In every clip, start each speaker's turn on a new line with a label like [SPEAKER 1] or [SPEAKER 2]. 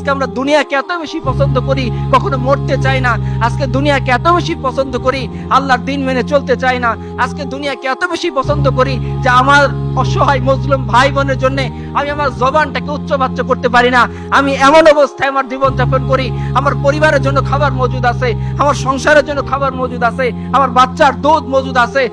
[SPEAKER 1] আজকে আমরা দুনিয়াকে এত বেশি পছন্দ করি, কখনো মরতে চাই না। আজকে দুনিয়াকে এত বেশি পছন্দ করি, আল্লাহর দিন মেনে চলতে চাই না। আজকে দুনিয়াকে এত বেশি পছন্দ করি যে আমার অসহায় মুসলিম ভাই বোনের জন্য আমি আমার জবানটাকে উচ্চবাচ্য করতে পারি না। আমি এমন অবস্থায় আমার জীবন যাপন করি, আমার পরিবারের জন্য খাবার মজুদ আছে, আমার সংসারের জন্য খাবার মজুদ আছে, আমার বাচ্চার দুধ মজুদ আছে,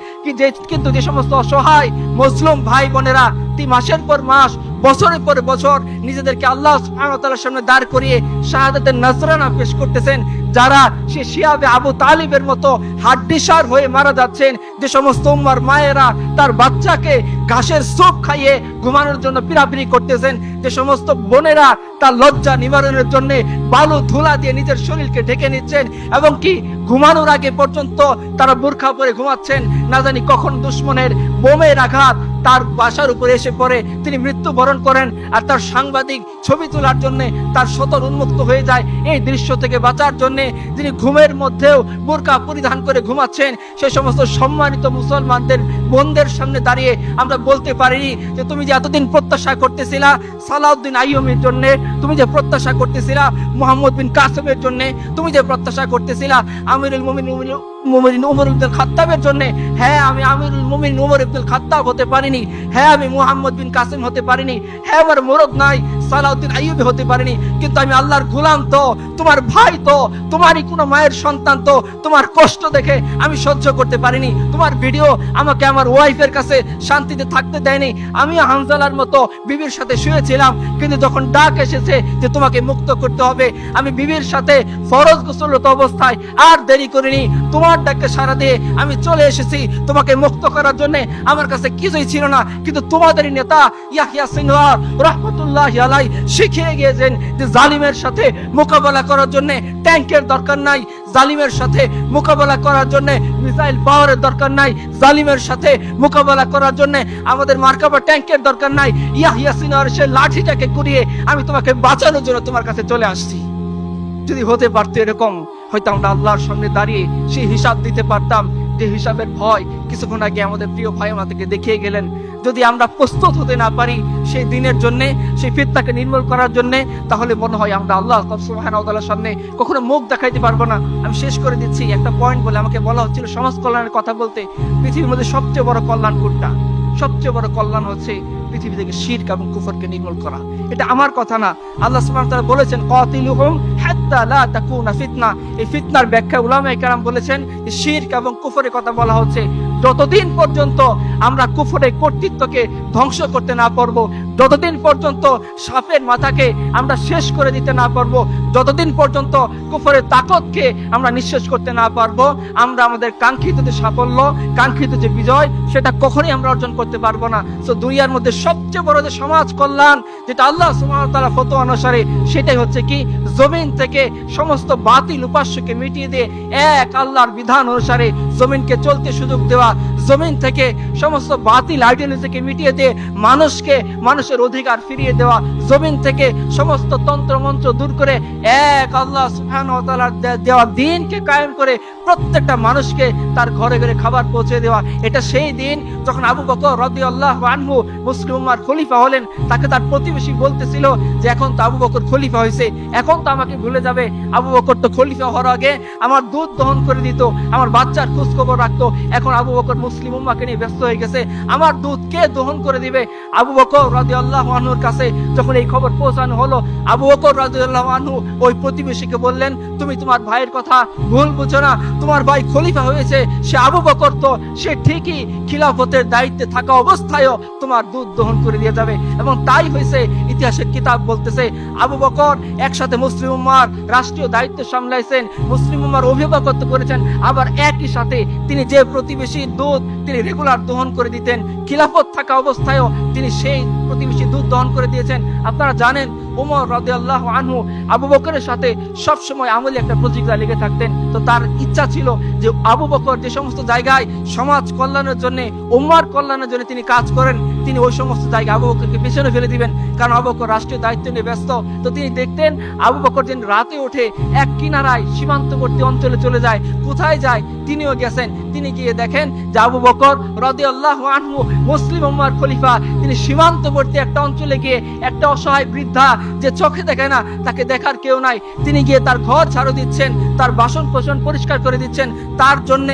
[SPEAKER 1] কিন্তু যে সমস্ত অসহায় মুসলিম ভাই বোনেরা মাসের পর মাস, বছরের পর বছর নিজেদেরকে আল্লাহ সুবহানাহু ওয়া তাআলার সামনে দাঁড় করিয়ে শাহাদাতের নজরানা পেশ করতেছেন, যারা সে শিয়াবে আবু তালিবের মতো হাড্ডিসার হয়ে মারা যাচ্ছেন, যে সমস্ত উম্মার মায়েরা তার বাচ্চাকে ঘাসের স্যুপ খাইয়ে ঘুমানোর জন্য পিরাপিরি করতেছেন, যে সমস্ত বোনেরা তার লজ্জা নিবারণের জন্য বালু ধুলা দিয়ে নিজের শরীরকে ঢেকে নিচ্ছেন, এবং কি ঘুমানোর আগে পর্যন্ত তারা বোরখা পরে ঘুমাচ্ছেন, না জানি কখন দুশমনের বোমের আঘাত তার বাসার উপরে এসে পড়ে তিনি মৃত্যুবরণ করেন, আর তার সাংবাদিক ছবি তোলার জন্য তার সতর উন্মুক্ত হয়ে যায়। এই দৃশ্য থেকে বাঁচার জন্য যিনি ঘুমের মধ্যেও বোরকা পরিধান করে ঘুমাচ্ছেন, সেই সমস্ত সম্মানিত মুসলমানদের বোনদের সামনে দাঁড়িয়ে আমরা বলতে পারিনি যে তুমি যে এতদিন প্রত্যাশা করতেছিলা সালাউদ্দিন আইয়ুবের জন্য, তুমি যে প্রত্যাশা করতেছিলা মুহাম্মদ বিন কাসেমের জন্য, তুমি যে প্রত্যাশা করতেছিলা আমিরুল মুমিনিন উমর ইবনুল খাত্তাবের জন্য, হ্যাঁ আমি আমিরুল মুমিনিন উমর ইবনুল খাত্তাব হতে পারিনি, হ্যাঁ আমি মুহাম্মদ বিন কাসেম হতে পারিনি, হ্যাঁ আমার মুরদ নাই সালাউদ্দিন আইয়ুবী হতে পারিনি, কিন্তু আমি আল্লাহর গোলাম তো, তোমার ভাই তো, তোমারই কোনো মায়ের সন্তান তো, তোমার কষ্ট দেখে আমি সহ্য করতে পারিনি। তোমার ভিডিও আমাকে আমার ওয়াইফের কাছে শান্তিতে থাকতে দেয়নি। আমিও হানজালার মতো বিবির সাথে শুয়েছিলাম, কিন্তু যখন ডাক এসেছে যে তোমাকে মুক্ত করতে হবে, আমি বিবির সাথে ফরজ গোসলরত অবস্থায় আর দেরি করিনি, তোমার ডাকে সাড়া দিয়ে আমি চলে এসেছি তোমাকে মুক্ত করার জন্য। আমার কাছে কিছুই ছিল না, কিন্তু তোমাদেরই নেতা ইয়াহইয়া সিনওয়ার রাহমাতুল্লাহি আলাইহি শিখিয়ে গিয়েছেন যে জালিমের সাথে মোকাবেলা করার জন্য ট্যাঙ্কের দরকার নাই, জালিমের সাথে মোকাবেলা করার জন্য মিসাইল পাওয়ারের দরকার নাই, জালিমের সাথে মোকাবেলা করার জন্য আমাদের মার্কাবা ট্যাঙ্কের দরকার নাই। ইয়াহইয়া সিনওয়ার সে লাঠিটাকে কুড়িয়ে আমি তোমাকে বাঁচানোর জন্য তোমার কাছে চলে আসছি। যদি হতে পারতো এরকম, হয়তো আমরা আল্লাহর সামনে দাঁড়িয়ে সেই হিসাব দিতে পারতাম, যে হিসাবের ভয় কিছুক্ষণ আগে আমাদের প্রিয় ভাই আমাদেরকে দেখিয়ে গেলেন। যদি আমরা প্রস্তুত হতে না পারি সেই দিনের জন্য, সেই ফিতনাকে নির্মূল করার জন্য, তাহলে মনে হয় আমরা আল্লাহ সুবহানাহু ওয়া তাআলার সামনে কখনো মুখ দেখাইতে পারবো না। আমি শেষ করে দিচ্ছি একটা পয়েন্ট বলে। আমাকে বলা হচ্ছিল সমাজ কল্যাণের কথা বলতে। পৃথিবীর মধ্যে সবচেয়ে বড় কল্যাণ কোনটা? সবচেয়ে বড় কল্যাণ হচ্ছে পৃথিবী থেকে শিরক এবং কুফরকে নির্মূল করা। এটা আমার কথা না, আল্লাহ সুবহানাহু ওয়া তাআলা বলেছেন কাতিলুহুম হাত্তা লা তাকুনা ফিতনা। এই ফিতনার ব্যাখ্যা উলামায়ে কেরাম বলেছেন যে শিরক এবং কুফরের কথা বলা হচ্ছে যতদিন পর্যন্ত আমরা কুফরের কর্তৃত্বকে ধ্বংস করতে না পারবো, যতদিন পর্যন্ত সাপের মাথাকে আমরা শেষ করে দিতে না পারবো, যতদিন পর্যন্ত কুফরের তাকতকে আমরা নিঃশেষ করতে না পারবো, আমরা আমাদের কাঙ্ক্ষিত যে সাফল্য, কাঙ্ক্ষিত যে বিজয়, সেটা কখনোই আমরা অর্জন করতে পারবো না। তো দুনিয়ার মধ্যে সবচেয়ে বড় যে সমাজ কল্যাণ, যেটা আল্লাহ সুবহানাহু ওয়া তাআলা ফতোয়া অনুসারে, সেটাই হচ্ছে কি জমিন থেকে সমস্ত বাতিল উপাস্যকে মিটিয়ে দিয়ে এক আল্লাহর বিধান অনুসারে জমিনকে চলতে সুযোগ দেওয়া, জমিন থেকে সমস্ত বাতিল আইডিওলজিকে মিটিয়ে দিয়ে মানুষকে মানুষের অধিকার ফিরিয়ে দেওয়া, জমিন থেকে সমস্ত তন্ত্র মন্ত্র দূর করে এক আল্লাহ সুবহানাহু ওয়া তাআলার দেওয়া দ্বীনকে কায়েম করে প্রত্যেকটা মানুষকে তার ঘরে ঘরে খাবার পৌঁছে দেওয়া। এটা সেই দিন যখন আবু বকর রাদিয়াল্লাহু আনহু মুসলিম উম্মার খলিফা হলেন। তাকে তার প্রতিবেশী বলতেছিল যে এখন তো আবু বকর খলিফা হয়েছে, এখন তো আমাকে ভুলে যাবে। আবু বকর তো খলিফা হওয়ার আগে আমার দুধ দহন করে দিত, আমার বাচ্চার খোঁজ খবর রাখতো। এখন আবু বকর মুসলিম উম্মাকে নিয়ে ব্যস্ত হয়ে গেছে, আমার দুধ কে দহন করে দিবে? আবু বকর রাদিয়াল্লাহু আনহুর কাছে যখন এই খবর পৌঁছানো হলো, আবু বকর রাদিয়াল্লাহু আনহু ওই প্রতিবেশীকে বললেন, তুমি তোমার ভাইয়ের কথা ভুল বুঝো না, তোমার ভাই খলিফা হয়েছে, সে আবু বকর তো সে ঠিকই খিলাফতের দায়িত্বে থাকা অবস্থায়ও তোমার দুধ দহন করে দিয়ে যাবে। এবং তাই হয়েছে। ইতিহাসের কিতাব বলতেছে আবু বকর একসাথে মুসলিম উম্মার রাষ্ট্রীয় দায়িত্ব সামলাইছেন, মুসলিম উম্মার অভিভাবকত্ব করেছেন, আবার একই সাথে তিনি যে প্রতিবেশীর দুধ তিনি রেগুলার দহন করে দিতেন, খিলাফত থাকা অবস্থায়ও তিনি সেই প্রতিবেশী দুধ দহন করে দিয়েছেন। আপনারা জানেন ওমর রাদিয়াল্লাহু আনহু আবু বকরের সাথে সব সময় আমলে একটা প্রতিজ্ঞা লেগে থাকতেন। তো তার ইচ্ছা ছিল যে আবু বকর যে সমস্ত জায়গায় সমাজ কল্যাণের জন্য, উম্মার কল্যাণের জন্য তিনি কাজ করেন, তিনি ওই সমস্ত জায়গায় আবু বকরকে পেছনে ফেলে দিবেন, কারণ আবু বকর রাষ্ট্রীয় দায়িত্ব নিয়ে ব্যস্ত। তো তিনি দেখতেন আবু বকর যেন রাতে উঠে এক কিনারায় সীমান্তবর্তী অঞ্চলে চলে যায়। কোথায় যায়? তিনিও গেছেন, তিনি গিয়ে দেখেন যে আবু বকর রাদিয়াল্লাহু আনহু মুসলিম উম্মার খলিফা, তিনি সীমান্তবর্তী একটা অঞ্চলে গিয়ে একটা অসহায় বৃদ্ধা যে চোখে দেখে না, তাকে দেখার কেউ নাই, তিনি গিয়ে তার ঘর ঝাড়ু দিচ্ছেন, তার বাসন কোসন পরিষ্কার করে দিচ্ছেন, তার জন্য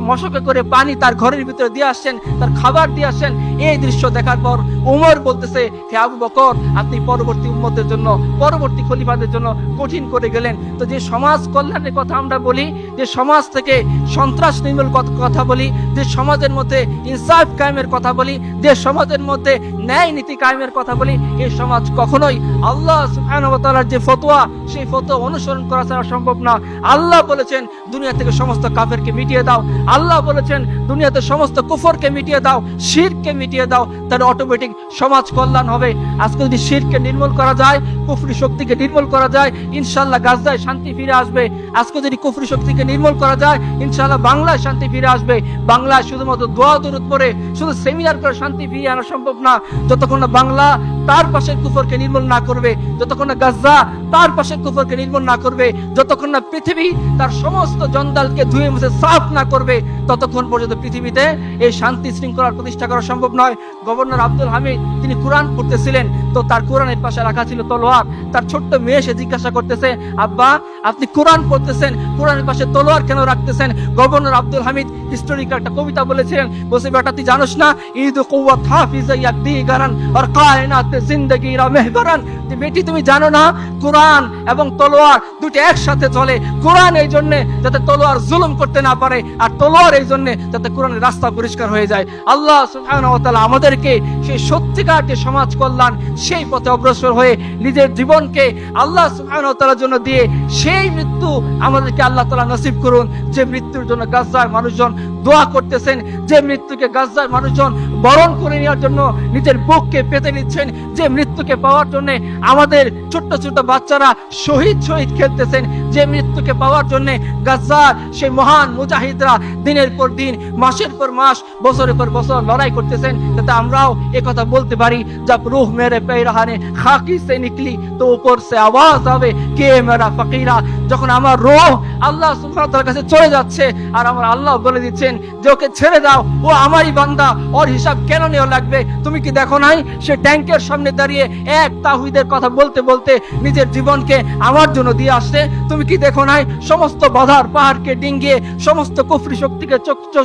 [SPEAKER 1] মশকে করে পানি তার ঘরের ভিতরে দিয়ে আসছেন, তার খাবার দিয়ে আসছেন। এই দৃশ্য দেখার পর উমর বলতেছে, হে আবু বকর, আপনি পরবর্তী উম্মতের জন্য, পরবর্তী খলিফাদের জন্য কঠিন করে গেলেন। তো যে সমাজ কল্যাণের কথা আমরা বলি, যে সমাজ থেকে সন্ত্রাস নির্মূল কথা বলি, যে সমাজের মধ্যে ইনসাফ কায়েমের কথা বলি, যে সমাজের মধ্যে ন্যায় নীতি কায়েমের কথা বলি, এই সমাজ কখনোই আল্লাহ সুবহানাহু ওয়া তাআলার যে ফতোয়া, সেই ফতোয়া অনুসরণ করা ছাড়া সম্ভব না। আল্লাহ বলেছেন দুনিয়া থেকে সমস্ত কাফেরকে মিটিয়ে দাও, আল্লাহ বলেছেন দুনিয়াতে সমস্ত কুফরকে মিটিয়ে দাও, শিরককে মিটিয়ে দাও, তাহলে অটোমেটিক সমাজ কল্যাণ হবে। আজকে যদি শিরককে নির্মূল করা যায়, কুফরি শক্তিকে নির্মূল করা যায়, ইনশাআল্লাহ গাজায় শান্তি ফিরে আসবে। আজকে যদি কুফরি শক্তিকে নির্মূল করা যায়, ইনশাআল্লাহ বাংলায় শান্তি ফিরে আসবে। বাংলায় শুধুমাত্র দোয়া দরুদ পড়ে, শুধু সেমিনার করে শান্তি ফিরিয়ে আনা সম্ভব না। যতক্ষণ না বাংলা তার পাশের কুফরকে নির্মূল না করবে, যতক্ষণ না গাজা তার পাশের কুফরকে নির্মূল না করবে, যতক্ষণ না পৃথিবী তার সমস্ত জঞ্জালকে ধুয়ে মুছে সাফ না করবে, ততক্ষণ পর্যন্ত পৃথিবীতে এই শান্তি শৃঙ্খলার প্রতিষ্ঠা করা সম্ভব নয়। গভর্নর আব্দুল হামিদ তিনি কোরআন পড়তেছিলেন, তো তার কোরআনের পাশে রাখা ছিল তলোয়ার। তার ছোট্ট মেয়ে সে জিজ্ঞাসা করতেছে, আব্বা আপনি কোরআন পড়তেছেন, কোরআনের পাশে তলোয়ার কেন রাখতেছেন? গভর্নর আব্দুল হামিদ হিস্টোরিক্যাল একটা কবিতা বলেছিলেন, বলছে বেটা তুই জানোস না, ঈদ কুওয়াত হাফিজা ইয়াকদি গারান আর কায়নাতে জিন্দেগি রা মেহবারান। বেটি তুমি জানো না কোরআন এবং তলোয়ার দুটো একসাথে চলে। কোরআন এই জন্য যাতে তলোয়ার জুলুম করতে না পারে, আর তলোয়ার এই জন্য যাতে কোরআনের রাস্তা পরিষ্কার হয়ে যায়। আল্লাহ সুবহানাহু ওয়া তাআলা আমাদেরকে সেই সত্যিকার যে সমাজ কল্যাণ, সেই পথে অগ্রসর হয়ে নিজের জীবনকে আল্লাহ সুবহানাহু ওয়া তাআলার জন্য দিয়ে সেই মৃত্যু আমাদেরকে আল্লাহ তাআলা নসিব করুন, যে মৃত্যুর জন্য গাজার মানুষজন দোয়া করতেছেন, যে মৃত্যুকে গাজার মানুষজন বরণ করে নেওয়ার জন্য নিজের বুককে পেতে নিচ্ছেন, যে মৃত্যুকে পাওয়ার জন্য আমাদের ছোট্ট ছোট্ট বাচ্চারা শহীদ খেলতেছেন, যে মৃত্যুকে পাওয়ার জন্য গাজার সেই মহান মুজাহিদরা দিনের পর দিন, মাসের পর মাস, বছরের পর বছর লড়াই করতেছেন, যাতে আমরাও একথা বলতে পারি, जब रूह मेरे पैराने खाकी से निकली तो ऊपर से आवाज आवे কে মেরা ফকিরা। যখন আমার রূহ আল্লাহ সুবহানাহু ওয়া তাআলার কাছে চলে যাচ্ছে, আর আমার আল্লাহ বলে দিচ্ছেন যে ওকে ছেড়ে দাও, ও আমারই বান্দা, ওর হিসাব কেন নেওয়া লাগবে? তুমি কি দেখো নাই সে ট্যাঙ্কের সামনে দাঁড়িয়ে এক তাওহীদের কথা বলতে বলতে নিজের জীবনকে আমার জন্য দিয়ে আসছে? তুমি কি দেখো নাই সমস্ত বাধার পাহাড়কে ডিঙ্গিয়ে, সমস্ত কুফরি শক্তিকে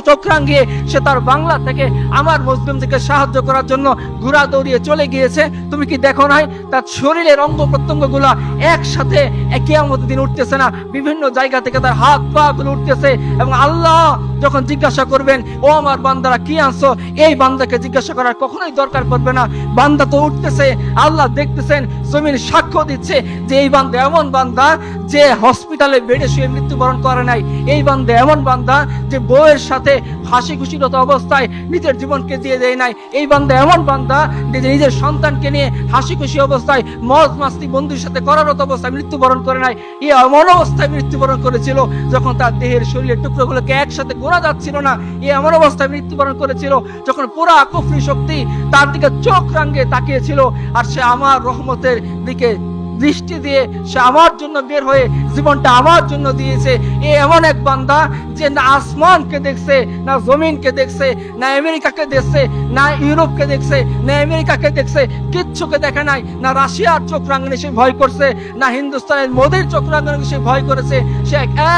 [SPEAKER 1] চক্রাঙ্গিয়ে সে তার বাংলা থেকে আমার মুসলিমদেরকে সাহায্য করার জন্য ঘোড়া দৌড়িয়ে চলে গিয়েছে? তুমি কি দেখো নাই তার শরীরের অঙ্গ প্রত্যঙ্গগুলা একসাথে কিয়ামতের দিন উঠতেছে না, বিভিন্ন জায়গা থেকে তার হাত পা গুলো উঠতেছে, এবং আল্লাহ যখন জিজ্ঞাসা করবেন ও আমার বান্দারা কি আনছো, এই বান্দাকে জিজ্ঞাসা করার কখনোই দরকার পড়বে না। বান্দা তো উঠতেছে, আল্লাহ দেখতেছেন, জমিন সাক্ষ্য দিচ্ছে যে এই বান্দা এমন বান্দা যে হসপিটালে বেডে শুয়ে মৃত্যুবরণ করে নাই, এই বান্দা এমন বান্দা যে বউয়ের সাথে হাসি খুশিরত অবস্থায় নিজের জীবনকে দিয়ে দেয় নাই, এই বান্দা এমন বান্দা যে নিজের সন্তানকে নিয়ে হাসি খুশি অবস্থায় মজ মাস্তি বন্ধুর সাথে করারত অবস্থায় মৃত্যুবরণ করে নাই, এই এমন অবস্থায় মৃত্যুবরণ করেছিল যখন তার দেহের শরীরের টুকরোগুলোকে একসাথে গোনা যাচ্ছিল না, এই এমন অবস্থায় মৃত্যুবরণ করেছিল যখন পুরা কুফরি শক্তি তার দিকে চোখ রাঙিয়ে তাকিয়েছিল, আর সে আমার রহমতের দিকে দৃষ্টি দিয়ে সে আমার জন্য বের হয়ে জীবনটা আমার জন্য দিয়েছে। এ এমন এক বান্দা যে না আসমানকে দেখছে, না জমিনকে দেখছে, না আমেরিকাকে দেখছে, না ইউরোপকে দেখছে, না আমেরিকাকে দেখছে, কিচ্ছুকে দেখে নাই, না রাশিয়ার চোখ রাঙানি সে ভয় করছে, না হিন্দুস্তানের মোদির চোখ রাঙানি সে ভয় করেছে। সে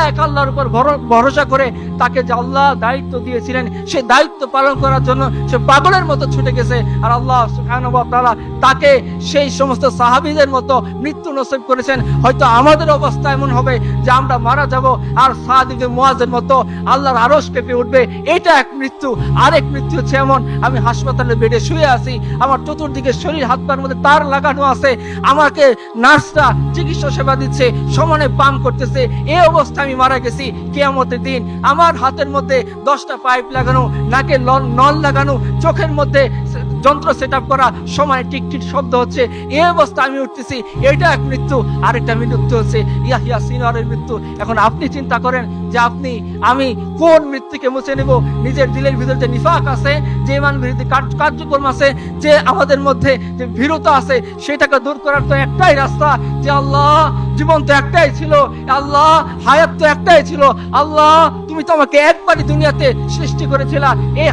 [SPEAKER 1] এক আল্লাহর উপর ভরসা করে তাকে যে আল্লাহ দায়িত্ব দিয়েছিলেন সে দায়িত্ব পালন করার জন্য সে পাগলের মতো ছুটে গেছে, আর আল্লাহ সুবহানাহু ওয়া তাআলা তাকে সেই সমস্ত সাহাবীদের মতো মৃত্যু নসিব করেছেন। হয়তো আমাদের অবস্থা এমন হবে যে আমরা মারা যাব, আর সাদ ইবনে মুআযের মতো আল্লাহর আরশ কেঁপে উঠবে, এটা এক মৃত্যু। আরেক মৃত্যু হচ্ছে এমন, আমি হাসপাতালে বেডে শুয়ে আছি, আমার চতুর্দিকে শরীর হাত পায়ের মধ্যে তার লাগানো আছে, আমাকে নার্সরা চিকিৎসা সেবা দিচ্ছে, সমানে পাম্প করতেছে, এই অবস্থা আমি মারা গেছি। কিয়ামতের দিন আমার হাতের মধ্যে 10টা পাইপ লাগানো, নাকে নল লাগানো, চোখের মধ্যে যন্ত্র সেট আপ করা, সময় টিকটিক শব্দ হচ্ছে, এই অবস্থা আমি উঠতেছি, এটা এক মৃত্যু। আরেকটা মৃত্যু হচ্ছে ইয়াহিয়া সিনওয়ারের মৃত্যু। এখন আপনি চিন্তা করেন যে আমি কোন মৃত্যুকে মুছে নেব? নিজের দিলের ভিতরে যে নিফাক আছে, যে ইমান বিরোধী কার্যক্রম আছে, যে আমাদের মধ্যে যে ভীরুতা আছে, সেটাকে দূর করার তো একটাই রাস্তা, যে আল্লাহ জীবন তো একটাই ছিল, আল্লাহ হায়াত তো একটাই ছিল, আল্লাহ তুমি তো আমাকে একবারই দুনিয়াতে সৃষ্টি করেছিলা। এই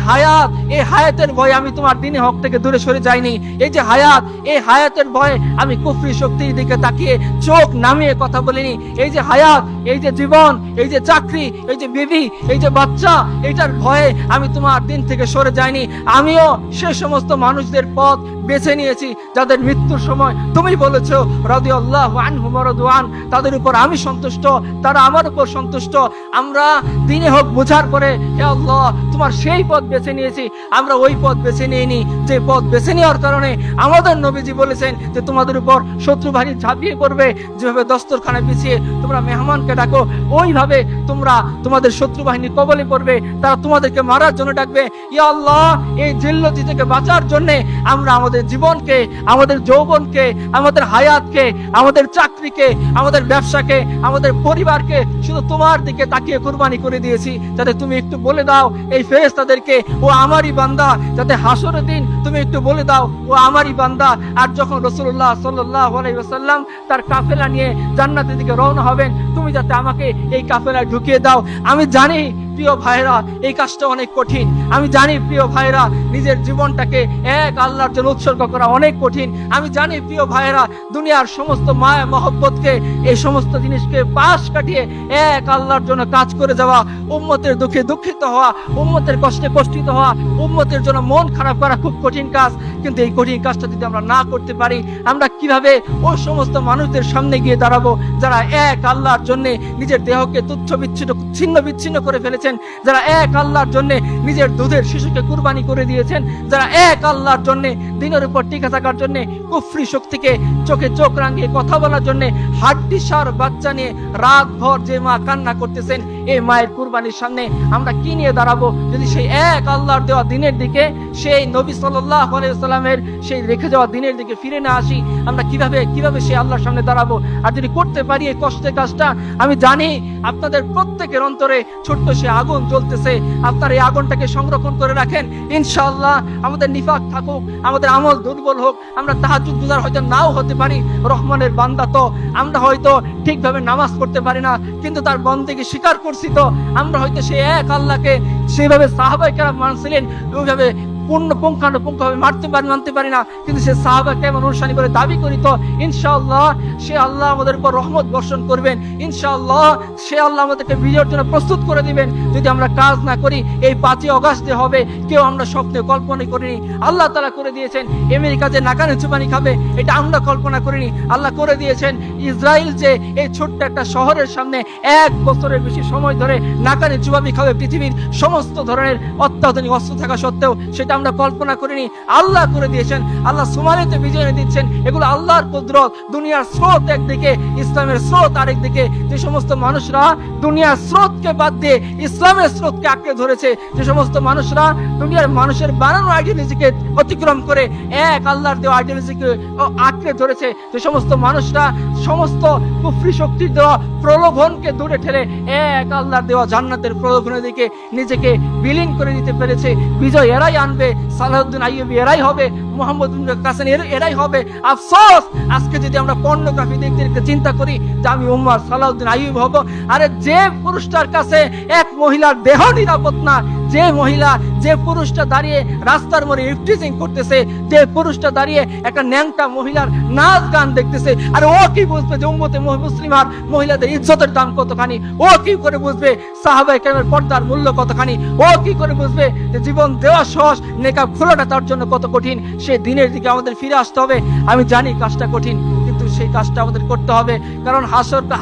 [SPEAKER 1] হায়াতের ভয়ে আমি তোমার দ্বীনে হক থেকে দূরে সরে যাইনি। এই যে হায়াত, এই হায়াতের ভয়ে আমি কুফরি শক্তির দিকে তাকিয়ে চোখ নামিয়ে কথা বলিনি। এই যে হায়াত, এই যে জীবন, এই যে চাকরি, এই যে বিবি, এই যে বাচ্চা, এইটার ভয়ে আমি তোমার দিন থেকে সরে যাইনি। আমিও সে সমস্ত মানুষদের পথ বেছে নিয়েছি যাদের মৃত্যুর সময় তুমি বলেছো রাদিয়াল্লাহু আনহুম ওয়া রাদওয়ান, তাদের উপর আমি সন্তুষ্ট, তারা আমার উপর সন্তুষ্ট। আমরা দিনে হোক বোঝার করে হে আল্লাহ তোমার সেই পথ বেছে নিয়েছি, আমরা ওই পথ বেছে নিইনি যে পথ বেছে নেওয়ার কারণে আমাদের নবীজি বলেছেন যে তোমাদের উপর শত্রু বাহিনী ঝাঁপিয়ে পড়বে। যেভাবে দস্তরখানা বিছিয়ে তোমরা মেহমানকে ডাকো, ওইভাবে তোমরা তোমাদের শত্রু বাহিনী কবলে পড়বে, তারা তোমাদেরকে মারার জন্য ডাকবে। ইয়া আল্লাহ এই জিল্লতি থেকে বাঁচার জন্য আমরা আমাদের জীবনকে, আমাদের যৌবনকে, আমাদের হায়াতকে, আমাদের চাকরিকে, আমাদের ব্যবসাকে, আমাদের পরিবারকে শুধু তোমার দিকে তাকিয়ে কুরবানি করে দিয়েছি। যাতে তুমি একটু বলে দাও এই ফেরেশতাদেরকে ও আমারই বান্দা, যাতে হাসরের দিন তুমি একটু বলে দাও ও আমারই বান্দা। আর যখন রাসূলুল্লাহ সাল্লাল্লাহু আলাইহি ওয়াসাল্লাম তার কাফেলা নিয়ে জান্নাতের দিকে রওনা হবেন, তুমি যাতে আমাকে এই কাফেলায় ঢুকিয়ে দাও। আমি জানি প্রিয় ভাইরা এই কাজটা অনেক কঠিন, আমি জানি প্রিয় ভাইরা নিজের জীবনটাকে এক আল্লাহর জন্য উৎসর্গ করা অনেক কঠিন। আমি জানি প্রিয় ভাইরা দুনিয়ার সমস্ত মায়া মহব্বতকে, এই সমস্ত জিনিসকে পাশ কাটিয়ে এক আল্লাহর জন্য কাজ করে যাওয়া, উম্মতের দুঃখে দুঃখিত হওয়া, উম্মতের কষ্টে কষ্টিত হওয়া, উম্মতের জন্য মন খারাপ করা খুব কঠিন কাজ। কিন্তু এই কঠিন কাজটা যদি আমরা না করতে পারি, আমরা কিভাবে ওই সমস্ত মানুষদের সামনে গিয়ে দাঁড়াবো যারা এক আল্লাহর জন্য নিজের দেহকে তুচ্ছ বিচ্ছিন্ন ছিন্ন বিচ্ছিন্ন করে ফেলেছেন, যারা এক আল্লাহর জন্য নিজের দুধের শিশুকে কুরবানি করে দিয়েছেন, যারা এক আল্লাহর জন্য দিনের উপর টিকে থাকার জন্য কুফরি শক্তিকে চোখে চোখ রাঙিয়ে কথা বলার জন্য হাড্ডিসার বাচ্চা নিয়ে রাত ভর যে মা কান্না করতেছেন, এই মায়ের কুরবানির সামনে আমরা কি নিয়ে দাঁড়াবো যদি সেই এক আল্লাহর দেওয়া দিনের দিকে, সেই নবী সাল্লাল্লাহু আলাইহি ওয়াসাল্লামের সেই রেখে যাওয়া দিনের দিকে ফিরে না আসি? আমরা কিভাবে সেই আল্লাহর সামনে দাঁড়াবো? আর যদি করতে পারি এই কষ্টের কাজটা, আমি জানি আপনাদের প্রত্যেকের অন্তরে ছোট্ট সে আগুন জ্বলতেছে। আপনার এই আগুনটাকে সংরক্ষণ করে রাখেন। ইনশাআল্লাহ আমাদের নিফাক থাকুক, আমাদের আমল দুর্বল হোক, আমরা তাহাজ্জুদ গুজার হয়তো নাও হতে পারি, রহমানের বান্দা তো আমরা হয়তো ঠিকভাবে নামাজ পড়তে পারি না, কিন্তু তার বন্দেগী স্বীকার করছি তো। আমরা হয়তো সেই এক আল্লাহকে সেভাবে সাহাবায়ে কেরাম মানছিলেন ওইভাবে পুঙ্খানুপুঙ্খভাবে মানতে পারি না, কিন্তু সে সাহাবা কেমন অনুসারী করে দাবি করি তো। ইনশাআল্লাহ সে আল্লাহ আমাদের উপর রহমত বর্ষণ করবেন, ইনশাআল্লাহ সে আল্লাহ আমাদেরকে বিজয়ের জন্য প্রস্তুত করে দিবেন। যদি আমরা কাজ না করি, এই 5ই অগাস্টে হবে কেউ আমরা স্বপ্নে কল্পনা করিনি, আল্লাহ তাআলা করে দিয়েছেন। আমেরিকা যে নাকানে চুবানি খাবে এটা আমরা কল্পনা করিনি, আল্লাহ করে দিয়েছেন। ইসরায়েল যে এই ছোট্ট একটা শহরের সামনে 1 বছরের বেশি সময় ধরে নাকানে চুবানি খাবে, পৃথিবীর সমস্ত ধরনের অত্যাধুনিক অস্ত্র থাকা সত্ত্বেও, সেটা আমরা কল্পনা করিনি, আল্লাহ করে দিয়েছেন। আল্লাহ সুমারিতে বিজয় দিচ্ছেন। এগুলো আল্লাহর কুদরত। দুনিয়ার স্রোত একদিকে, ইসলামের স্রোত আরেকদিকে। যে সমস্ত মানুষরা দুনিয়ার স্রোতকে বাদ দিয়ে ইসলামের স্রোতকে আঁকড়ে ধরেছে, যে সমস্ত মানুষরা দুনিয়ার মানুষের বানানো আইডিওলজিকে অতিক্রম করে এক আল্লাহর দেওয়া আইডিওলজিকে আঁকড়ে ধরেছে, যে সমস্ত মানুষরা সমস্ত কুফরি শক্তির দেওয়া প্রলোভনকে দূরে ঠেলে এক আল্লাহর দেওয়া জান্নাতের প্রলোভনের দিকে নিজেকে বিলীন করে দিতে পেরেছে, বিজয় এরাই আনবে। সালাউদ্দিন আইয়ুবী এরাই হবে, মুহাম্মদ বিন কাসেম এরাই হবে। আফসোস আজকে যদি আমরা পর্নোগ্রাফি দেখতে চিন্তা করি যে আমি উম্মার সালাউদ্দিন আইয়ুবী হব। আরে যে পুরুষটার কাছে এক মহিলার দেহ নিরাপদ না, যে মহিলা, যে পুরুষটা দাঁড়িয়ে রাস্তার মোড়ে ইফটিজিং করতেছে, যে পুরুষটা দাঁড়িয়ে একটা ন্যাংটা মহিলার নাচ গান দেখতেছে, আর ও কি বুঝবে যে উম্মতে মুসলিমার মহিলাদের ইজ্জতের দাম কতখানি? ও কি করে বুঝবে সাহাবায়ে কেরামের পর্দার মূল্য কতখানি? ও কি করে বুঝবে যে জীবন দেওয়া সহজ, নেকাব খোলাটা তার জন্য কত কঠিন? সেই দিনের দিকে আমাদের ফিরে আসতে হবে। আমি জানি কাজটা কঠিন, কিন্তু সেই কাজটা আমাদের করতে হবে, কারণ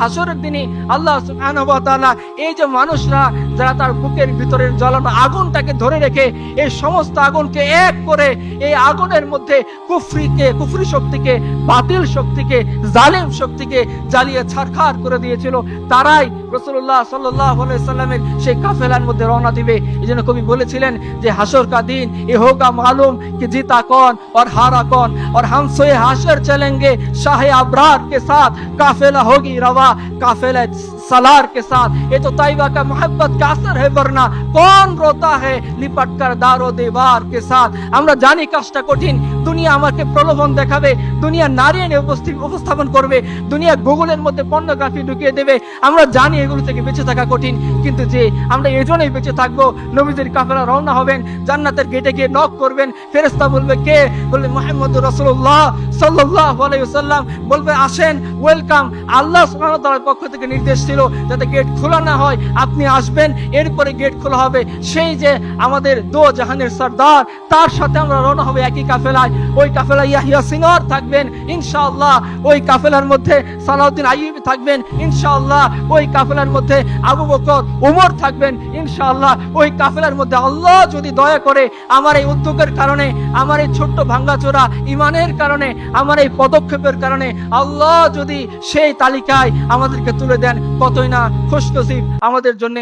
[SPEAKER 1] হাসরের দিনে আল্লাহ সুবহানাহু ওয়া তাআলা এই যে মানুষরা যারা তার বুকের ভিতরের জ্বলানো আগুনটাকে ধরে রেখে এই সমস্ত আগুনকে এক করে এই আগুনের মধ্যে কুফরি শক্তিকে, বাতিল শক্তিকে, জালিম শক্তিকে জ্বালিয়ে ছারখার করে দিয়েছিল, তারাই রাসূলুল্লাহ সাল্লাল্লাহু আলাইহি সাল্লামের সেই কাফেলার মধ্যে রওনা দিবে। এইজন্য কবি বলেছিলেন যে হাসর কা দিন এ হোগা মালুম कि जीता कौन और हारा कौन, और हम सोए हाशर चलेंगे शाहे अबरार के साथ, काफिला होगी रवा काफिला सलार के साथ, ये तो तैयबा का मोहब्बत का असर है, वरना कौन रोता है लिपट कर दारो दीवार के साथ। আমরা জানি কাজটা কঠিন, দুনিয়া আমাকে প্রলোভন দেখাবে, দুনিয়া নারী এনে উপস্থাপন করবে, দুনিয়া গুগলের মধ্যে পর্নোগ্রাফি ঢুকিয়ে দেবে। আমরা জানি এগুলো থেকে বেঁচে থাকা কঠিন, কিন্তু যে আমরা এজন্যই বেঁচে থাকবো। নবীদের কাফেলা রওনা হবেন, জান্নাতের গেটে গিয়ে নক করবেন, ফেরেশতা বলবে কে? বলবে মুহাম্মদুর রাসূলুল্লাহ সাল্লাল্লাহু আলাইহি ওয়াসাল্লাম। বলবে আসেন, ওয়েলকাম। আল্লাহ সুবহানাহু ওয়া তাআলার পক্ষ থেকে নির্দেশ ছিল যাতে গেট খোলা না হয়, আপনি আসবেন, এরপরে গেট খোলা হবে। সেই যে আমাদের দো জাহানের সরদার, তার সাথে আমরা রওনা হবে একই কাফেলায়। ওই কাফেলায় ইয়াহিয়া সিনওয়ার থাকবেন ইনশাআল্লাহ, ওই কাফেলার মধ্যে সালাউদ্দিন আইয়ুবী থাকবেন ইনশাআল্লাহ, ওই কাফেলার মধ্যে আবু বকর ওমর থাকবেন ইনশাআল্লাহ। ওই কাফেলার মধ্যে আল্লাহ যদি দয়া করে আমার এই উদ্যোগের কারণে, আমার এই ছোট্ট ভাঙ্গাচোরা ইমানের কারণে, আমার এই পদক্ষেপের কারণে আল্লাহ যদি সেই তালিকায় আমাদেরকে তুলে দেন, কতই না খুশনসিব আমাদের জন্য।